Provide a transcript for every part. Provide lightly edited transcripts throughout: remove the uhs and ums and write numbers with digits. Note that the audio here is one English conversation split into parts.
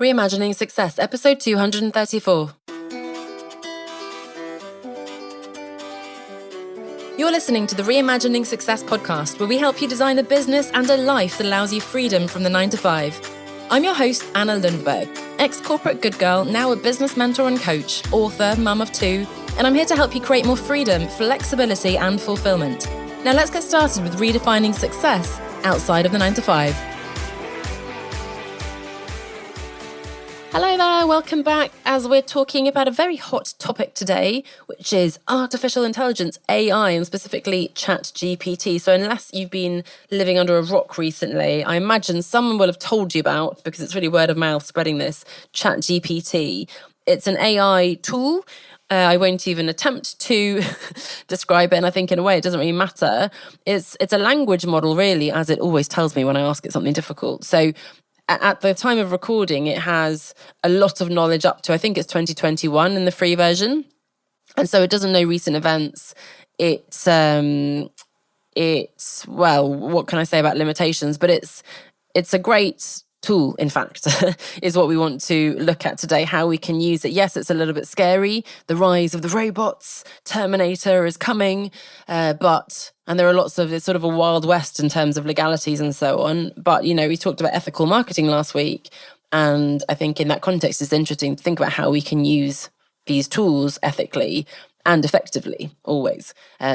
Reimagining Success, episode 234. You're listening to the Reimagining Success podcast, where we help you design a business and a life that allows you freedom from the 9 to 5. I'm your host, Anna Lundberg, ex-corporate good girl, now a business mentor and coach, author, mum of 2, and I'm here to help you create more freedom, flexibility, and fulfillment. Now let's get started with redefining success outside of the 9 to 5. Hello there, welcome back as we're talking about a very hot topic today, which is artificial intelligence, AI, and specifically ChatGPT. So unless you've been living under a rock recently, I imagine someone will have told you about, because it's really word of mouth spreading this, ChatGPT. It's an AI tool. I won't even attempt to describe it, and I think in a way it doesn't really matter. It's a language model, really, as it always tells me when I ask it something difficult. So at the time of recording, it has a lot of knowledge up to, I think it's 2021 in the free version. And so it doesn't know recent events. It's well, what can I say about limitations? But it's a great tool, in fact, is what we want to look at today, how we can use it. Yes, it's a little bit scary. The rise of the robots, Terminator is coming, and there are lots of, it's sort of a wild west in terms of legalities and so on. But, you know, we talked about ethical marketing last week. And I think in that context, it's interesting to think about how we can use these tools ethically and effectively, always.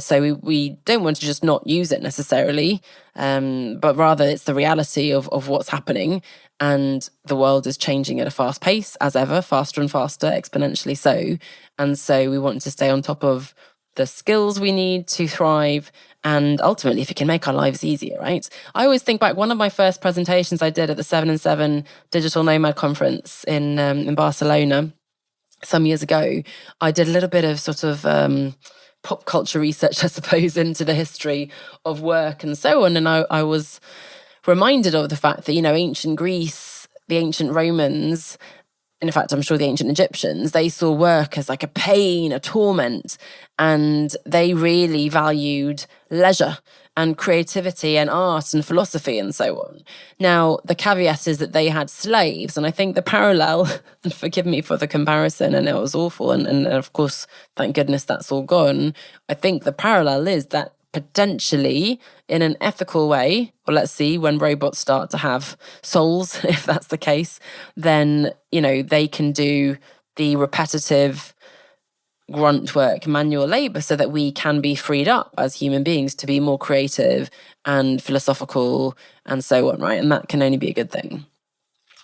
So we don't want to just not use it necessarily, but rather it's the reality of what's happening. And the world is changing at a fast pace, as ever, faster and faster, exponentially so. And so we want to stay on top of the skills we need to thrive, and ultimately, if it can make our lives easier, right? I always think back, one of my first presentations I did at the 7&7 Digital Nomad Conference in Barcelona some years ago. I did a little bit of sort of pop culture research, I suppose, into the history of work and so on. And I was reminded of the fact that, you know, ancient Greece, the ancient Romans, in fact, I'm sure the ancient Egyptians, they saw work as like a pain, a torment, and they really valued leisure and creativity and art and philosophy and so on. Now, the caveat is that they had slaves, and I think the parallel, and forgive me for the comparison, and it was awful, and of course, thank goodness that's all gone. I think the parallel is that potentially, in an ethical way, well, let's see, when robots start to have souls, if that's the case, then, you know, they can do the repetitive grunt work, manual labor, so that we can be freed up as human beings to be more creative and philosophical and so on, right? And that can only be a good thing.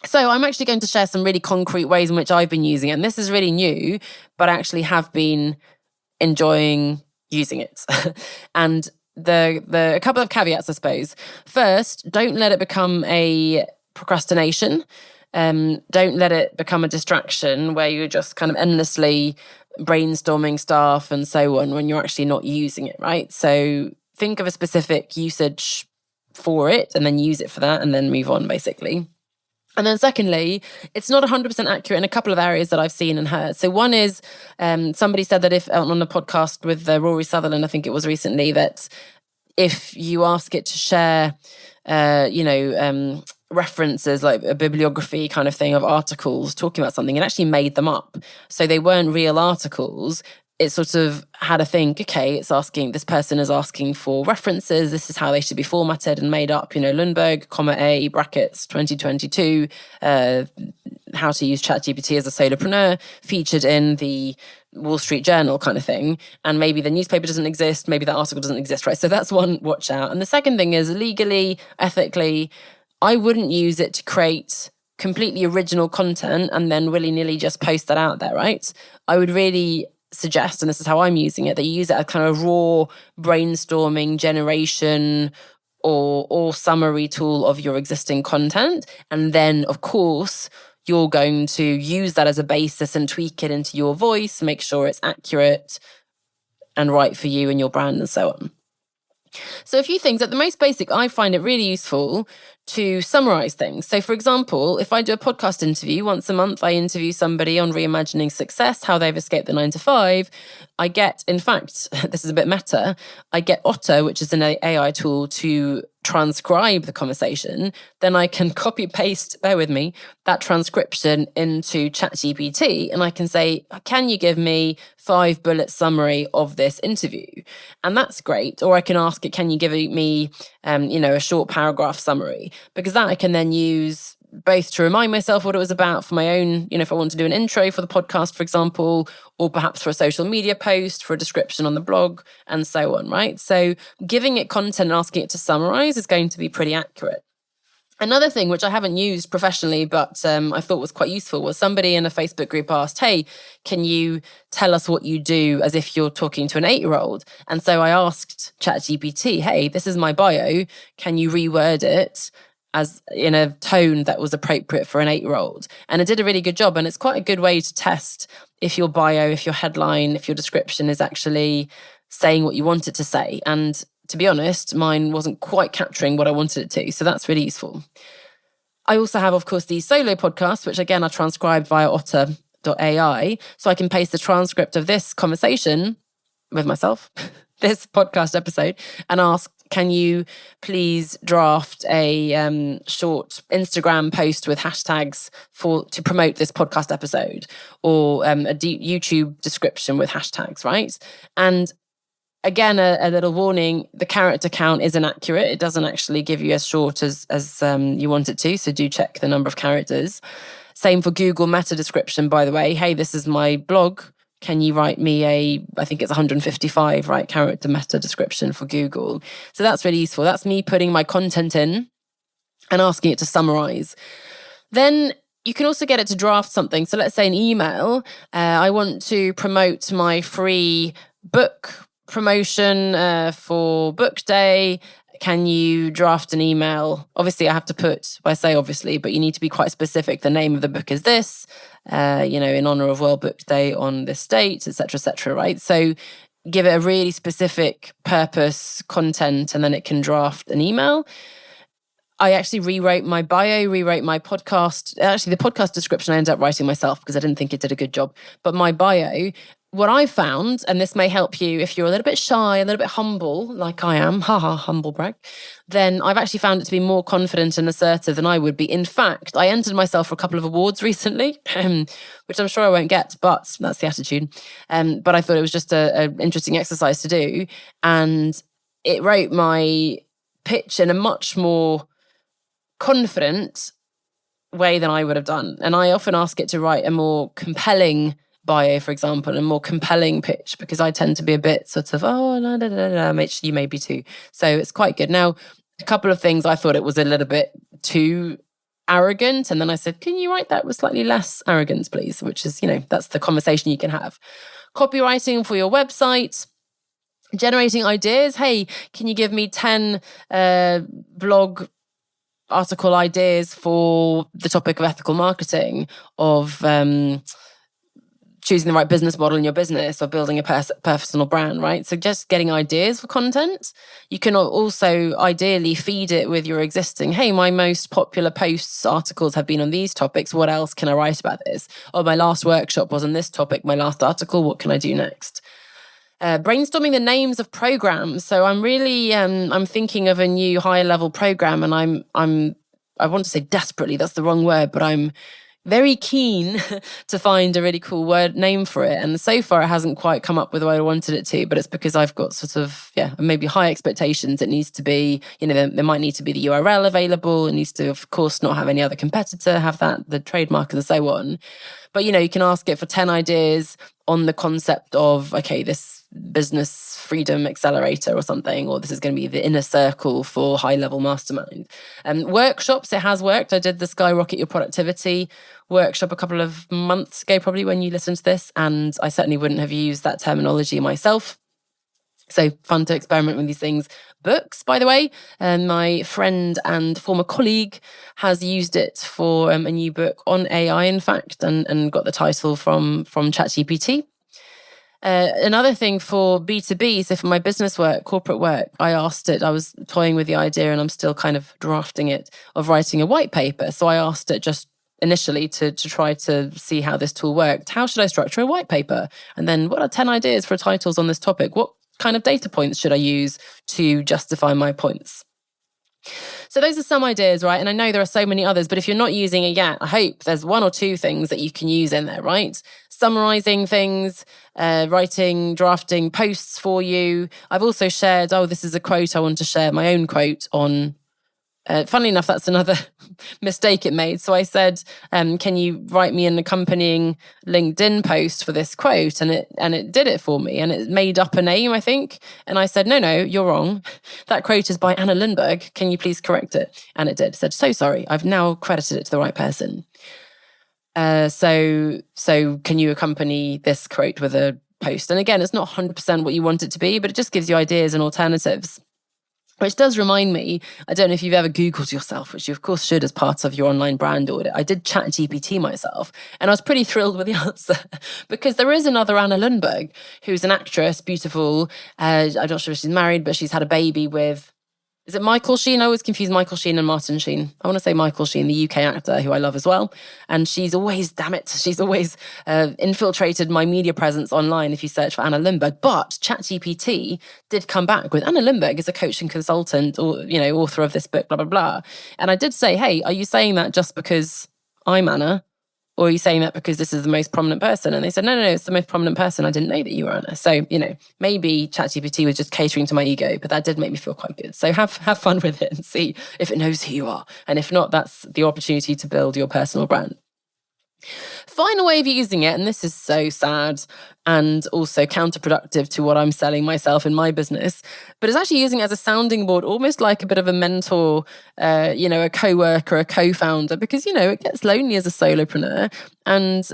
So I'm actually going to share some really concrete ways in which I've been using it. And this is really new, but I actually have been enjoying using it. And a couple of caveats, I suppose. First, don't let it become a procrastination. Don't let it become a distraction where you're just kind of endlessly brainstorming stuff and so on when you're actually not using it, right? So think of a specific usage for it and then use it for that and then move on, basically. And then secondly, it's not 100% accurate in a couple of areas that I've seen and heard. So one is somebody said that if on a podcast with Rory Sutherland, I think it was recently, that if you ask it to share, references, like a bibliography kind of thing of articles talking about something, it actually made them up. So they weren't real articles. It sort of had to think, okay, it's asking, this person is asking for references. This is how they should be formatted and made up, you know, Lundberg, A, brackets, 2022, how to use ChatGPT as a solopreneur, featured in the Wall Street Journal kind of thing. And maybe the newspaper doesn't exist, maybe the article doesn't exist, right? So that's one watch out. And the second thing is legally, ethically, I wouldn't use it to create completely original content and then willy-nilly just post that out there, right? I would really suggest, and this is how I'm using it, that you use it as kind of raw brainstorming generation or summary tool of your existing content. And then, of course, you're going to use that as a basis and tweak it into your voice, make sure it's accurate and right for you and your brand and so on. So a few things. At the most basic, I find it really useful to summarize things. So for example, if I do a podcast interview, once a month, I interview somebody on reimagining success, how they've escaped the 9 to 5. I get, in fact, this is a bit meta, I get Otter, which is an AI tool, to transcribe the conversation, then I can copy paste, bear with me, that transcription into ChatGPT, and I can say, can you give me 5-bullet summary of this interview? And that's great. Or I can ask it, can you give me, a short paragraph summary? Because that I can then use both to remind myself what it was about for my own, if I want to do an intro for the podcast, for example, or perhaps for a social media post, for a description on the blog, and so on, right? So giving it content and asking it to summarize is going to be pretty accurate. Another thing, which I haven't used professionally, but I thought was quite useful, was somebody in a Facebook group asked, hey, can you tell us what you do as if you're talking to an 8-year-old? And so I asked ChatGPT, hey, this is my bio. Can you reword it as in a tone that was appropriate for an 8-year-old? And it did a really good job. And it's quite a good way to test if your bio, if your headline, if your description is actually saying what you want it to say. And to be honest, mine wasn't quite capturing what I wanted it to. So that's really useful. I also have, of course, these solo podcasts, which again, are transcribed via otter.ai. So I can paste the transcript of this conversation with myself, this podcast episode, and ask, can you please draft a short Instagram post with hashtags to promote this podcast episode, or a YouTube description with hashtags, right? And again, a little warning, the character count is inaccurate. It doesn't actually give you as short as you want it to, so do check the number of characters. Same for Google meta description, by the way. Hey, this is my blog. Can you write me I think it's 155, right, character meta description for Google. So that's really useful. That's me putting my content in and asking it to summarize. Then you can also get it to draft something. So let's say an email. I want to promote my free book promotion for book day. Can you draft an email? Obviously, I have to put, I say obviously, but you need to be quite specific. The name of the book is this, in honor of World Book Day on this date, etc., right? So give it a really specific purpose, content, and then it can draft an email. I actually rewrote my bio, rewrote my podcast. Actually, the podcast description I ended up writing myself because I didn't think it did a good job. But my bio, what I found, and this may help you if you're a little bit shy, a little bit humble, like I am, humble brag, then I've actually found it to be more confident and assertive than I would be. In fact, I entered myself for a couple of awards recently, which I'm sure I won't get, but that's the attitude. But I thought it was just an interesting exercise to do. And it wrote my pitch in a much more confident way than I would have done. And I often ask it to write a more compelling bio, for example, a more compelling pitch, because I tend to be a bit sort of, which you may be too. So it's quite good. Now, a couple of things, I thought it was a little bit too arrogant. And then I said, can you write that with slightly less arrogance, please? Which is, that's the conversation you can have. Copywriting for your website. Generating ideas. Hey, can you give me 10 blog article ideas for the topic of ethical marketing, of choosing the right business model in your business, or building a personal brand, right? So just getting ideas for content. You can also ideally feed it with your existing, hey, my most popular posts, articles have been on these topics. What else can I write about this? Or my last workshop was on this topic, my last article, what can I do next? Brainstorming the names of programs. So I'm really, I'm thinking of a new higher level program, and I want to say desperately, that's the wrong word, but I'm very keen to find a really cool word name for it. And so far it hasn't quite come up with the way I wanted it to, but it's because I've got sort of, maybe high expectations. It needs to be, there might need to be the URL available. It needs to, of course, not have any other competitor, have that, the trademark and so on. But, you can ask it for 10 ideas on the concept of, okay, this business freedom accelerator or something, or this is going to be the inner circle for high level mastermind. Workshops, it has worked. I did the Skyrocket Your Productivity workshop a couple of months ago, probably when you listen to this, and I certainly wouldn't have used that terminology myself. So fun to experiment with these things. Books, by the way, my friend and former colleague has used it for a new book on AI, in fact, and got the title from ChatGPT. Another thing for B2B, so for my business work, corporate work, I asked it, I was toying with the idea, and I'm still kind of drafting it, of writing a white paper. So I asked it just initially to try to see how this tool worked. How should I structure a white paper? And then what are 10 ideas for titles on this topic? What kind of data points should I use to justify my points? So those are some ideas, right? And I know there are so many others, but if you're not using it yet, I hope there's one or two things that you can use in there, right? Summarizing things, writing, drafting posts for you. I've also shared, this is a quote I want to share, my own quote on funnily enough, that's another mistake it made. So I said, can you write me an accompanying LinkedIn post for this quote? And it did it for me, and it made up a name, I think. And I said, no, you're wrong. That quote is by Anna Lundberg. Can you please correct it? And it did. It said, so sorry, I've now credited it to the right person. So can you accompany this quote with a post? And again, it's not 100% what you want it to be, but it just gives you ideas and alternatives. Which does remind me, I don't know if you've ever Googled yourself, which you of course should as part of your online brand audit. I did ChatGPT myself, and I was pretty thrilled with the answer because there is another Anna Lundberg who's an actress, beautiful. I'm not sure if she's married, but she's had a baby with, is it Michael Sheen? I always confuse Michael Sheen and Martin Sheen. I want to say Michael Sheen, the UK actor who I love as well. And she's always infiltrated my media presence online if you search for Anna Lundberg. But ChatGPT did come back with Anna Lundberg is a coaching consultant or, author of this book, blah, blah, blah. And I did say, hey, are you saying that just because I'm Anna? Or are you saying that because this is the most prominent person? And they said, no, it's the most prominent person. I didn't know that you were Anna. So, maybe ChatGPT was just catering to my ego, but that did make me feel quite good. So have fun with it and see if it knows who you are. And if not, that's the opportunity to build your personal brand. Final way of using it, and this is so sad and also counterproductive to what I'm selling myself in my business, but it's actually using it as a sounding board, almost like a bit of a mentor, a co-worker, a co-founder, because, it gets lonely as a solopreneur. And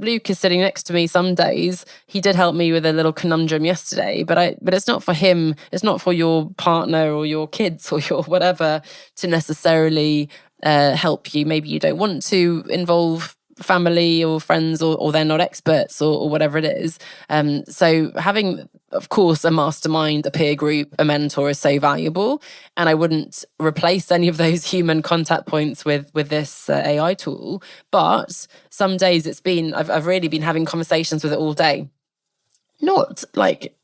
Luke is sitting next to me some days. He did help me with a little conundrum yesterday, but it's not for him. It's not for your partner or your kids or your whatever to necessarily help you. Maybe you don't want to involve family or friends or they're not experts or whatever it is. So having, of course, a mastermind, a peer group, a mentor is so valuable. And I wouldn't replace any of those human contact points with this AI tool. But some days I've really been having conversations with it all day. Not like,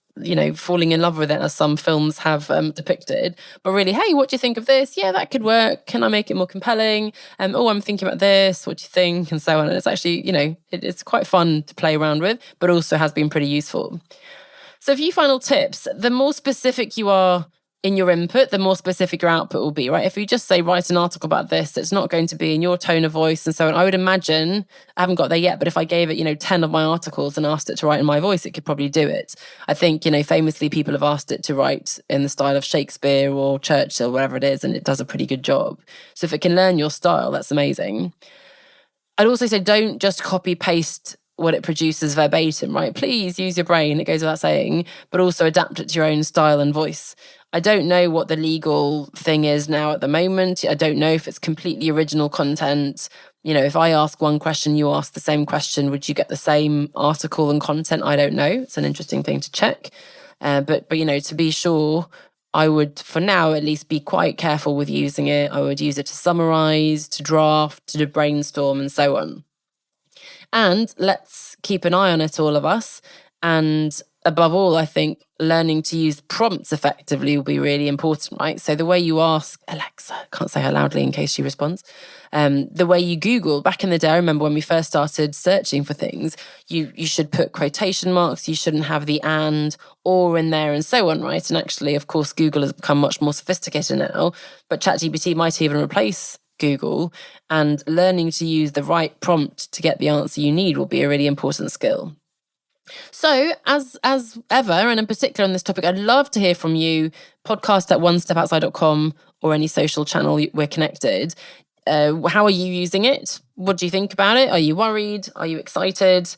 falling in love with it as some films have depicted, but really, hey, what do you think of this? Yeah, that could work. Can I make it more compelling? I'm thinking about this. What do you think? And so on. And it's actually, it's quite fun to play around with, but also has been pretty useful. So a few final tips. The more specific you are in your input, the more specific your output will be, right? If you just say, write an article about this, it's not going to be in your tone of voice and so on. I would imagine, I haven't got there yet, but if I gave it, 10 of my articles and asked it to write in my voice, it could probably do it. I think, famously people have asked it to write in the style of Shakespeare or Churchill, whatever it is, and it does a pretty good job. So if it can learn your style, that's amazing. I'd also say don't just copy paste what it produces verbatim, right? Please use your brain, it goes without saying, but also adapt it to your own style and voice. I don't know what the legal thing is now at the moment. I don't know if it's completely original content. If I ask one question, you ask the same question, would you get the same article and content? I don't know. It's an interesting thing to check. But to be sure, I would, for now at least, be quite careful with using it. I would use it to summarize, to draft, to brainstorm, and so on. And let's keep an eye on it, all of us. And above all, I think learning to use prompts effectively will be really important, right? So the way you ask Alexa, can't say her loudly in case she responds, the way you Google, back in the day, I remember when we first started searching for things, you should put quotation marks, you shouldn't have the and, or in there and so on, right? And actually, of course, Google has become much more sophisticated now, but ChatGPT might even replace Google, and learning to use the right prompt to get the answer you need will be a really important skill. So as ever, and in particular on this topic, I'd love to hear from you, podcast@onestepoutside.com or any social channel we're connected. How are you using it? What do you think about it? Are you worried? Are you excited?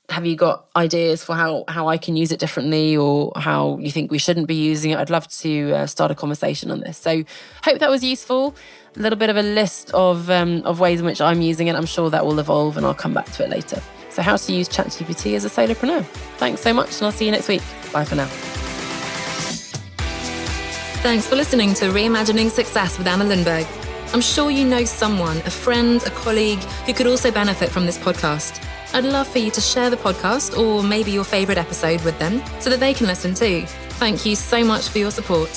Have you got ideas for how I can use it differently, or how you think we shouldn't be using it? I'd love to start a conversation on this. So hope that was useful. A little bit of a list of ways in which I'm using it. I'm sure that will evolve and I'll come back to it later. So how to use ChatGPT as a solopreneur. Thanks so much, and I'll see you next week. Bye for now. Thanks for listening to Reimagining Success with Anna Lundberg. I'm sure you know someone, a friend, a colleague, who could also benefit from this podcast. I'd love for you to share the podcast or maybe your favorite episode with them so that they can listen too. Thank you so much for your support.